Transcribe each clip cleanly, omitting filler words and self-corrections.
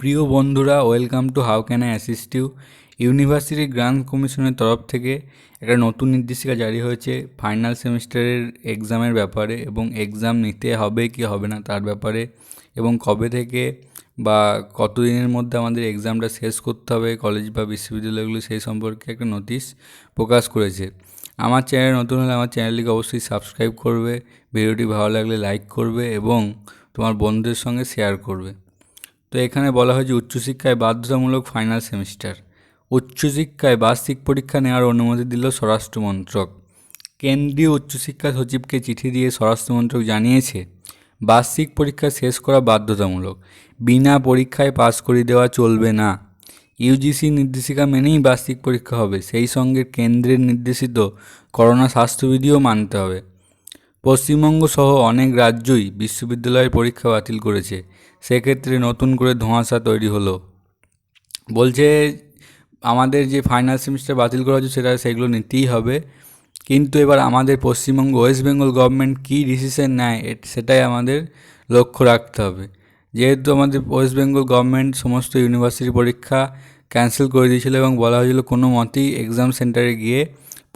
প্রিয় বন্ধুরা, welcome to how can I assist you. University grant কমিশনের তরফ থেকে একটা নতুন নির্দেশিকা জারি হয়েছে ফাইনাল সেমিস্টারের এক্সামের ব্যাপারে, এবং এক্সাম নিতে হবে কি হবে না তার ব্যাপারে, এবং কবে থেকে বা কতদিনের মধ্যে আমাদের এক্সামটা শেষ করতে হবে কলেজ বা বিশ্ববিদ্যালয়গুলো, সেই সম্পর্কে একটা নোটিশ প্রকাশ করেছে। আমার চ্যানেল নতুন হলে আমার চ্যানেলটিকে অবশ্যই সাবস্ক্রাইব করবে, ভিডিওটি ভালো লাগলে লাইক করবে এবং তোমার বন্ধুদের সঙ্গে শেয়ার করবে। তো এখানে বলা হয়েছে উচ্চশিক্ষায় বাধ্যতামূলক ফাইনাল সেমিস্টার। উচ্চশিক্ষায় বার্ষিক পরীক্ষা নেওয়ার অনুমতি দিল স্বরাষ্ট্রমন্ত্রক। কেন্দ্রীয় উচ্চশিক্ষা সচিবকে চিঠি দিয়ে স্বরাষ্ট্রমন্ত্রক জানিয়েছে বার্ষিক পরীক্ষা শেষ করা বাধ্যতামূলক, বিনা পরীক্ষায় পাশ করিয়ে দেওয়া চলবে না। ইউজিসি নির্দেশিকা মেনেই বার্ষিক পরীক্ষা হবে, সেই সঙ্গে কেন্দ্রের নির্দেশিত করোনা স্বাস্থ্যবিধিও মানতে হবে। পশ্চিমবঙ্গ সহ অনেক রাজ্যই বিশ্ববিদ্যালয়ের পরীক্ষা বাতিল করেছে, সেক্ষেত্রে নতুন করে ধোঁয়াশা তৈরি হলো। বলছে আমাদের যে ফাইনাল সেমিস্টার বাতিল করা হচ্ছে সেগুলো নিতেই হবে, কিন্তু এবার আমাদের পশ্চিমবঙ্গ ওয়েস্ট বেঙ্গল গভর্নমেন্ট কী ডিসিশন নেয় সেটাই আমাদের লক্ষ্য রাখতে হবে। যেহেতু আমাদের ওয়েস্ট বেঙ্গল গভর্নমেন্ট সমস্ত ইউনিভার্সিটি পরীক্ষা ক্যান্সেল করে দিয়েছিল এবং বলা হয়েছিল কোনো মতেই এক্সাম সেন্টারে গিয়ে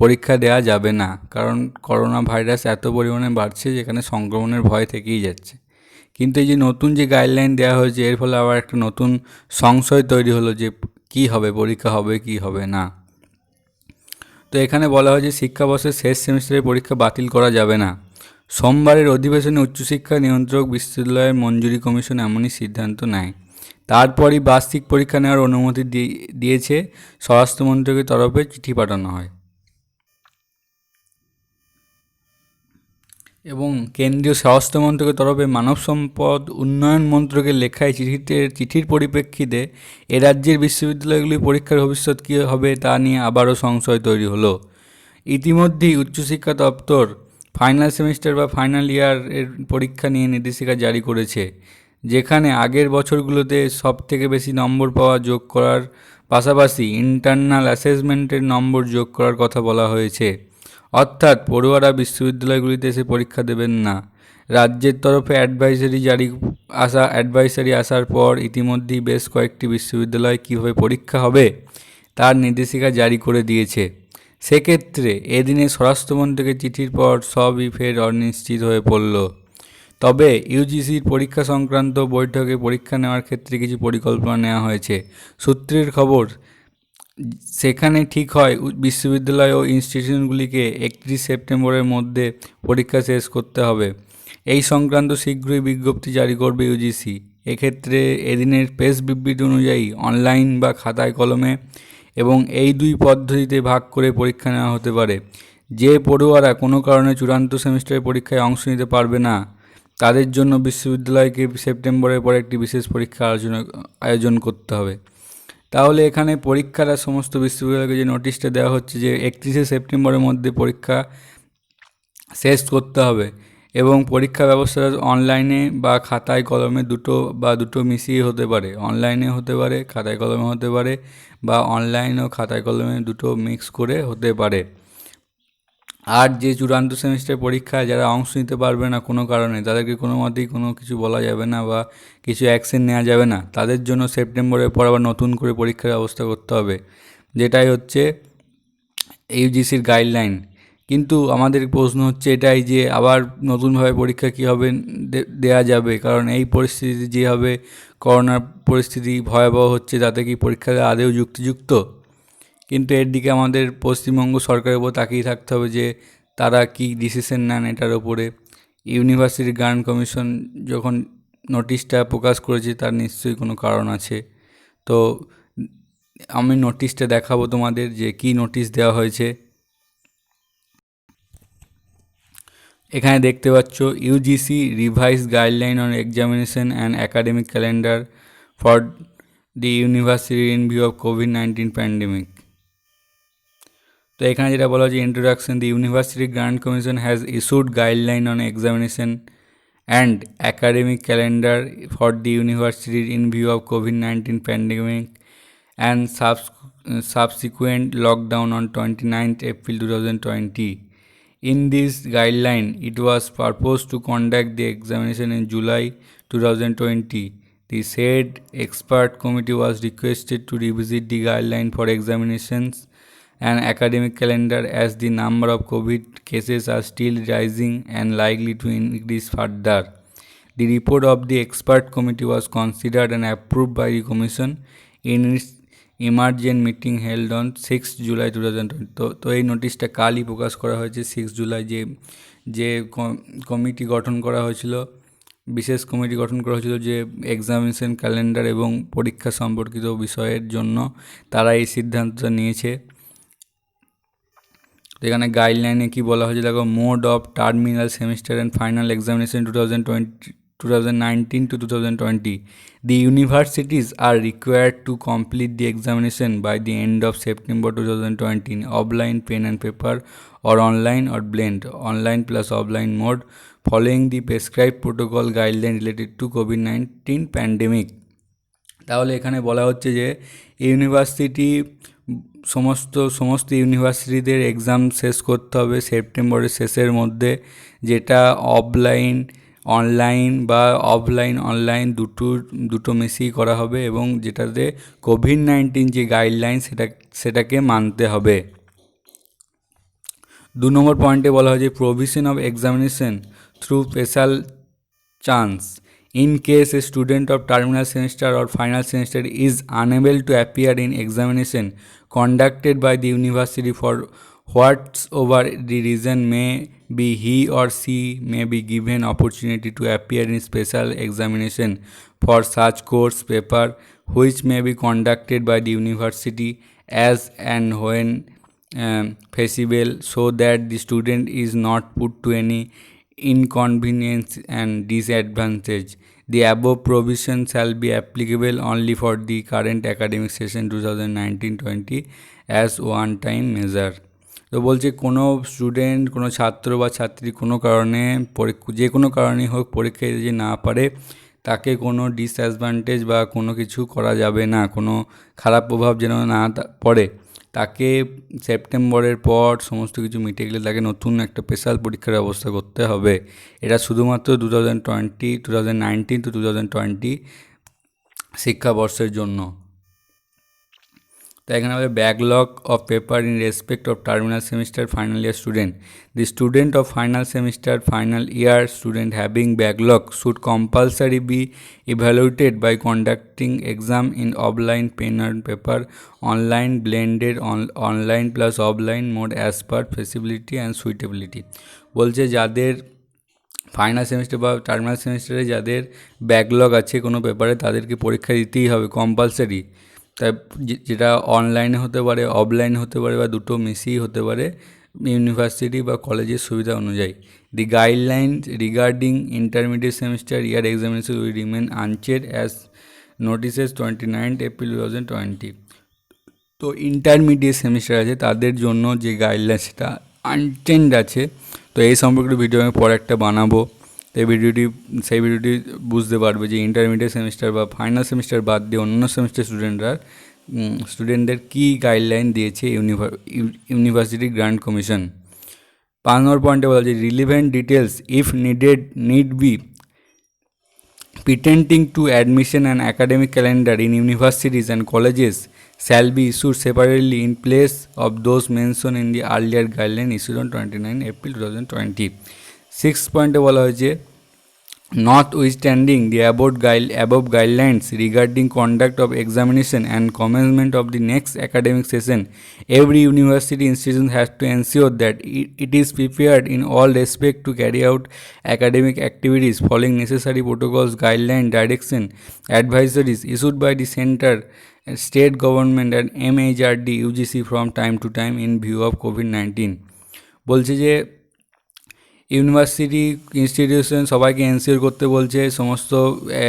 পরীক্ষা দেওয়া যাবে না, কারণ করোনা ভাইরাস এত পরিমাণে বাড়ছে যেখানে সংক্রমণের ভয় থেকেই যাচ্ছে। কিন্তু এই যে নতুন যে গাইডলাইন দেওয়া হয়েছে, এর ফলে আবার একটা নতুন সংশয় তৈরি হলো যে কী হবে, পরীক্ষা হবে কি হবে না। তো এখানে বলা হয়েছে শিক্ষাবর্ষের শেষ সেমিস্টারের পরীক্ষা বাতিল করা যাবে না। সোমবারের অধিবেশনে উচ্চশিক্ষা নিয়ন্ত্রক বিশ্ববিদ্যালয়ের মঞ্জুরি কমিশন এমনই সিদ্ধান্ত নেয়। তারপরই বার্ষিক পরীক্ষা নেওয়ার অনুমতি দিয়েছে স্বরাষ্ট্রমন্ত্রকের তরফে চিঠি পাঠানো হয় এবং কেন্দ্রীয় স্বরাষ্ট্র মন্ত্রকের তরফে মানব সম্পদ উন্নয়ন মন্ত্রকের লেখায় চিঠির পরিপ্রেক্ষিতে এ রাজ্যের বিশ্ববিদ্যালয়গুলির পরীক্ষার ভবিষ্যৎ কী হবে তা নিয়ে আবারও সংশয় তৈরি হলো। ইতিমধ্যেই উচ্চশিক্ষা দপ্তর ফাইনাল সেমিস্টার বা ফাইনাল ইয়ারের পরীক্ষা নিয়ে নির্দেশিকা জারি করেছে, যেখানে আগের বছরগুলোতে সবথেকে বেশি নম্বর পাওয়া যোগ করার পাশাপাশি ইন্টারনাল অ্যাসেসমেন্টের নম্বর যোগ করার কথা বলা হয়েছে। অর্থাৎ পড়ুয়ারা বিশ্ববিদ্যালয়গুলিতে এসে পরীক্ষা দেবেন না। রাজ্যের তরফে অ্যাডভাইসারি আসার পর ইতিমধ্যেই বেশ কয়েকটি বিশ্ববিদ্যালয় কীভাবে পরীক্ষা হবে তার নির্দেশিকা জারি করে দিয়েছে। সেক্ষেত্রে এদিনে স্বরাষ্ট্রমন্ত্রকের চিঠির পর সবই ফের অনিশ্চিত হয়ে পড়ল। তবে ইউজিসির পরীক্ষা সংক্রান্ত বৈঠকে পরীক্ষা নেওয়ার ক্ষেত্রে কিছু পরিকল্পনা নেওয়া হয়েছে। সূত্রের খবর, সেখানে ঠিক হয় বিশ্ববিদ্যালয় ও ইনস্টিটিউশনগুলিকে 31 সেপ্টেম্বরের মধ্যে পরীক্ষা শেষ করতে হবে। এই সংক্রান্ত শীঘ্রই বিজ্ঞপ্তি জারি করবে ইউজিসি। এক্ষেত্রে এদিনের প্রেস বিবৃতি অনুযায়ী অনলাইন বা খাতায় কলমে এবং এই দুই পদ্ধতিতে ভাগ করে পরীক্ষা নেওয়া হতে পারে। যে পড়ুয়ারা কোনো কারণে চূড়ান্ত সেমিস্টারের পরীক্ষায় অংশ নিতে পারবে না, তাদের জন্য বিশ্ববিদ্যালয়কে সেপ্টেম্বরের পর একটি বিশেষ পরীক্ষা আয়োজন করতে হবে। তাহলে এখানে পরীক্ষাটা সমস্ত বিশ্ববিদ্যালয়কে যে নোটিশটা দেওয়া হচ্ছে যে 31শে সেপ্টেম্বরের মধ্যে পরীক্ষা শেষ করতে হবে, এবং পরীক্ষা ব্যবস্থাটা অনলাইনে বা খাতায় কলমে দুটো মিশিয়ে হতে পারে। অনলাইনে হতে পারে, খাতায় কলমে হতে পারে, বা অনলাইন ও খাতায় কলমে দুটো মিক্স করে হতে পারে। আর যে চূড়ান্ত সেমিস্টার পরীক্ষায় যারা অংশ নিতে পারবে না কোনো কারণে, তাদেরকে কোনো মতেই কোনো কিছু বলা যাবে না বা কিছু অ্যাকশন নেওয়া যাবে না। তাদের জন্য সেপ্টেম্বরের পর আবার নতুন করে পরীক্ষার ব্যবস্থা করতে হবে, যেটাই হচ্ছে ইউজিসির গাইডলাইন। কিন্তু আমাদের প্রশ্ন হচ্ছে এটাই যে আবার নতুনভাবে পরীক্ষা কীভাবে দেওয়া যাবে, কারণ এই পরিস্থিতি যেভাবে করোনার পরিস্থিতি ভয়াবহ হচ্ছে, তাতে কি পরীক্ষা আদৌ যুক্তিযুক্ত? কিন্তু এর দিকে আমাদের পশ্চিমবঙ্গ সরকারের উপর তাকিয়ে থাকতে হবে যে তারা কি ডিসিশন নেন এটার ওপরে। ইউনিভার্সিটি গ্রান্ট কমিশন যখন নোটিশটা প্রকাশ করেছে, তার নিশ্চয়ই কোনো কারণ আছে। তো আমি নোটিশটা দেখাবো তোমাদের যে কি নোটিশ দেওয়া হয়েছে। এখানে দেখতে পাচ্ছ UGC revise guideline on examination and academic calendar for the university in view of COVID-19 pandemic. তো এখানে যেটা বলা হচ্ছে introduction, the university grant commission has issued guideline on examination and academic calendar for the university in view of COVID-19 pandemic and subsequent lockdown on 29th April 2020. In this guideline, it was proposed to conduct the examination in July 2020. The said expert committee was requested to revisit the guideline for examinations and academic calendar as the number of COVID cases are still rising and likely to increase further. The report of the expert committee was considered and approved by the Commission in its emergent meeting held on 6 July 2020. তো এই নোটিশটা কালই প্রকাশ করা হয়েছে 6 জুলাই যে committee গঠন করা হয়েছিল, বিশেষ কমিটি গঠন করা হয়েছিল যে এক্সামিনেশন ক্যালেন্ডার এবং পরীক্ষা সম্পর্কিত বিষয়ের জন্য তারা এই সিদ্ধান্তটা নিয়েছে। এখানে গাইডলাইনে কি বলা হয়েছে দেখো, mode of terminal semester and final examination 2019 to 2020. The universities are required to complete the examination by the end of September 2020 in offline pen and paper or online or blend, online plus offline mode, following the prescribed protocol guideline related to COVID-19 pandemic. তাহলে এখানে বলা হচ্ছে যে university সমস্ত ইউনিভার্সিটিদের exam শেষ করতে হবে সেপ্টেম্বরের শেষের মধ্যে, যেটা অনলাইন বা অনলাইন দুটো মিশিয়ে করা হবে এবং যেটাতে কোভিড-19 যে গাইডলাইন সেটাকে মানতে হবে। 2 নম্বর পয়েন্টে বলা হয়েছে provision of examination through special chance in case a student of terminal semester or final semester is unable to appear in examination conducted by the university for whatsoever the reason may be, he or she may be given opportunity to appear in special examination for such course paper which may be conducted by the university as and when feasible, so that the student is not put to any inconvenience and disadvantage. The above provision shall be applicable only for the current academic session 2019-20 as one-time measure. তো বলছে কোনো student, কোনো ছাত্র বা ছাত্রী কোনো কারণে যে কোনো কারণেই হোক পরীক্ষা দিতে যে না পারে, তাকে কোনো ডিসঅ্যাডভান্টেজ বা কোনো কিছু করা যাবে না, কোনো খারাপ প্রভাব যেন না পড়ে। তাকে সেপ্টেম্বরের পর সমস্ত কিছু মিটে গেলে তাকে নতুন একটা স্পেশাল পরীক্ষার ব্যবস্থা করতে হবে। এটা শুধুমাত্র 2019 to 2020 শিক্ষাবর্ষের জন্য। তাই এখানে হবে backlog of paper in respect of terminal semester final year student. The student of final semester final year student having backlog should compulsory be evaluated by conducting exam in offline pen and paper, online blended online plus offline mode as per feasibility and suitability. বলছে যাদের final semester বা terminal সেমিস্টারে যাদের backlog আছে কোনো পেপারে, তাদেরকে পরীক্ষা দিতেই হবে কম্পালসারি। তাই যেটা অনলাইনে হতে পারে, অফলাইনে হতে পারে বা দুটো মিশিয়ে হতে পারে ইউনিভার্সিটি বা কলেজের সুবিধা অনুযায়ী। The guidelines regarding intermediate semester year examination will remain unchanged as notices 29 April 2020. তো ইন্টারমিডিয়েট সেমিস্টার আছে তাদের জন্য যে গাইডলাইন সেটা আনচেঞ্জ আছে। তো এই সম্পর্কিত ভিডিও আমি পরে একটা বানাবো, সেই ভিডিওটি বুঝতে পারবে যে ইন্টারমিডিয়েট সেমিস্টার বা ফাইনাল সেমিস্টার বাদ দিয়ে অন্য সেমিস্টার স্টুডেন্টদের কী গাইডলাইন দিয়েছে ইউনিভার্সিটি গ্র্যান্ট কমিশন। 5 নম্বর পয়েন্টে বলা যায় relevant details if need be pertaining to admission and academic calendar in universities and colleges shall be issued separately in place of those mentioned in the earlier guideline issued on 29 April 2020. 6th পয়েন্টে বলা হয়েছে notwithstanding the above guidelines regarding conduct of examination and commencement of the next academic session, every university institution has to ensure that it is prepared in all respect to carry out academic activities following necessary protocols, guidelines, direction, advisories issued by the center, state government and MHRD UGC from time to time in view of COVID-19. বলছে যে university institution সবাইকে ensure করতে বলছে সমস্ত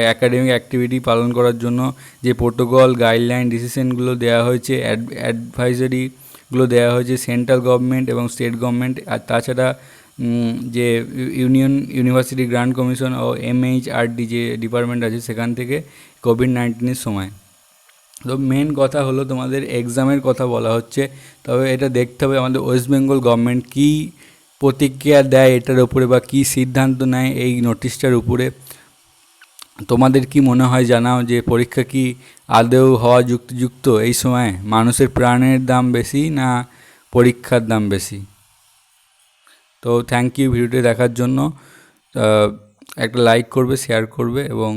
academic activity পালন করার জন্য যে প্রোটোকল, গাইডলাইন, ডিসিশনগুলো দেওয়া হয়েছে, অ্যাডভাইজারিগুলো দেওয়া হয়েছে সেন্ট্রাল গভর্নমেন্ট এবং স্টেট গভর্নমেন্ট, আর তাছাড়া যে ইউনিভার্সিটি গ্র্যান্ট কমিশন ও MHRD যে ডিপার্টমেন্ট আছে সেখান থেকে কোভিড-19 সময়। তো মেন কথা হলো তোমাদের এক্সামের কথা বলা হচ্ছে, তবে এটা দেখতে হবে আমাদের ওয়েস্ট বেঙ্গল গভর্নমেন্ট কী প্রতিক্রিয়া দেয় এটার উপরে বা কী সিদ্ধান্ত নেয় এই নোটিশটার উপরে। তোমাদের কি মনে হয় জানাও যে পরীক্ষা কি আদৌ হওয়া যুক্তিযুক্ত এই সময়ে? মানুষের প্রাণের দাম বেশি না পরীক্ষার দাম বেশি? তো থ্যাংক ইউ ভিডিওটি দেখার জন্য। একটা লাইক করবে, শেয়ার করবে এবং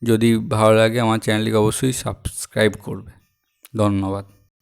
যদি ভালো লাগে আমার চ্যানেলটিকে অবশ্যই সাবস্ক্রাইব করবে। ধন্যবাদ।